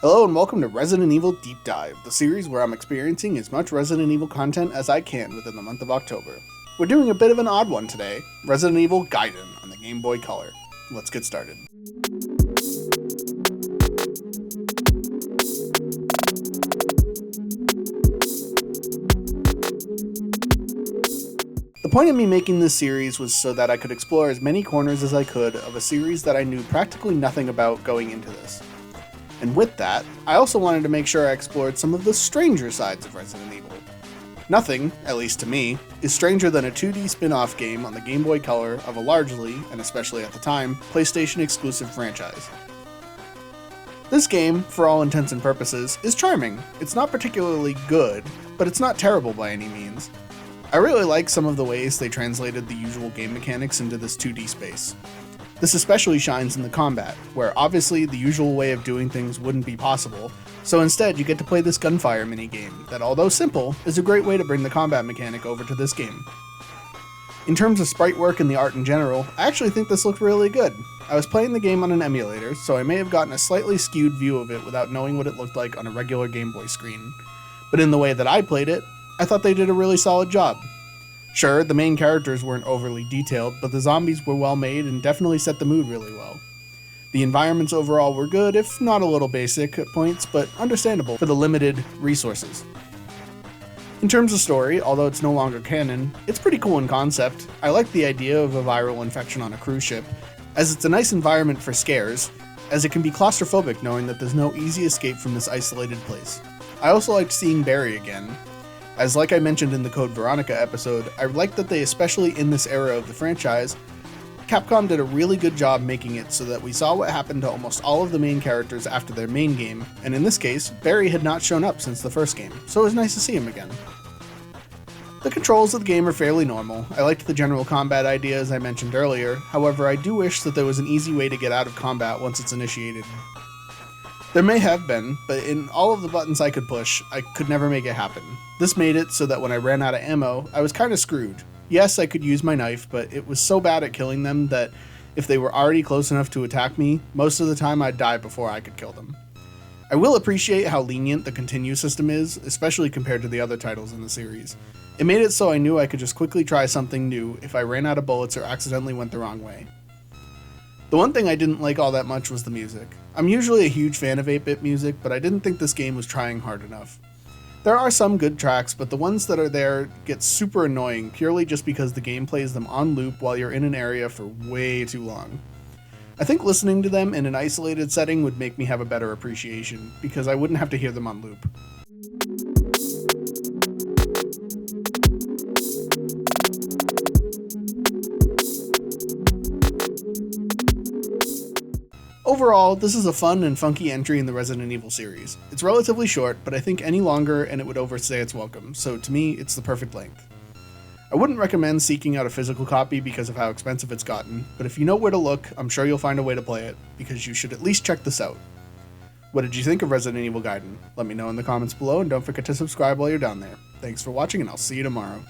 Hello and welcome to Resident Evil Deep Dive, the series where I'm experiencing as much Resident Evil content as I can within the month of October. We're doing a bit of an odd one today, Resident Evil GAIDEN on the Game Boy Color. Let's get started. The point of me making this series was so that I could explore as many corners as I could of a series that I knew practically nothing about going into this. And with that, I also wanted to make sure I explored some of the stranger sides of Resident Evil. Nothing, at least to me, is stranger than a 2D spin-off game on the Game Boy Color of a largely, and especially at the time, PlayStation exclusive franchise. This game, for all intents and purposes, is charming. It's not particularly good, but it's not terrible by any means. I really like some of the ways they translated the usual game mechanics into this 2D space. This especially shines in the combat, where obviously the usual way of doing things wouldn't be possible, so instead you get to play this gunfire minigame that, although simple, is a great way to bring the combat mechanic over to this game. In terms of sprite work and the art in general, I actually think this looked really good. I was playing the game on an emulator, so I may have gotten a slightly skewed view of it without knowing what it looked like on a regular Game Boy screen. But in the way that I played it, I thought they did a really solid job. Sure, the main characters weren't overly detailed, but the zombies were well made and definitely set the mood really well. The environments overall were good, if not a little basic at points, but understandable for the limited resources. In terms of story, although it's no longer canon, it's pretty cool in concept. I like the idea of a viral infection on a cruise ship, as it's a nice environment for scares, as it can be claustrophobic knowing that there's no easy escape from this isolated place. I also liked seeing Barry again, as like I mentioned in the Code Veronica episode, I like that they, especially in this era of the franchise, Capcom did a really good job making it so that we saw what happened to almost all of the main characters after their main game, and in this case, Barry had not shown up since the first game, so it was nice to see him again. The controls of the game are fairly normal. I liked the general combat idea as I mentioned earlier, however I do wish that there was an easy way to get out of combat once it's initiated. There may have been, but in all of the buttons I could push, I could never make it happen. This made it so that when I ran out of ammo, I was kinda screwed. Yes, I could use my knife, but it was so bad at killing them that if they were already close enough to attack me, most of the time I'd die before I could kill them. I will appreciate how lenient the continue system is, especially compared to the other titles in the series. It made it so I knew I could just quickly try something new if I ran out of bullets or accidentally went the wrong way. The one thing I didn't like all that much was the music. I'm usually a huge fan of 8-bit music, but I didn't think this game was trying hard enough. There are some good tracks, but the ones that are there get super annoying purely just because the game plays them on loop while you're in an area for way too long. I think listening to them in an isolated setting would make me have a better appreciation, because I wouldn't have to hear them on loop. Overall, this is a fun and funky entry in the Resident Evil series. It's relatively short, but I think any longer and it would overstay its welcome, so to me, it's the perfect length. I wouldn't recommend seeking out a physical copy because of how expensive it's gotten, but if you know where to look, I'm sure you'll find a way to play it, because you should at least check this out. What did you think of Resident Evil Gaiden? Let me know in the comments below, and don't forget to subscribe while you're down there. Thanks for watching, and I'll see you tomorrow.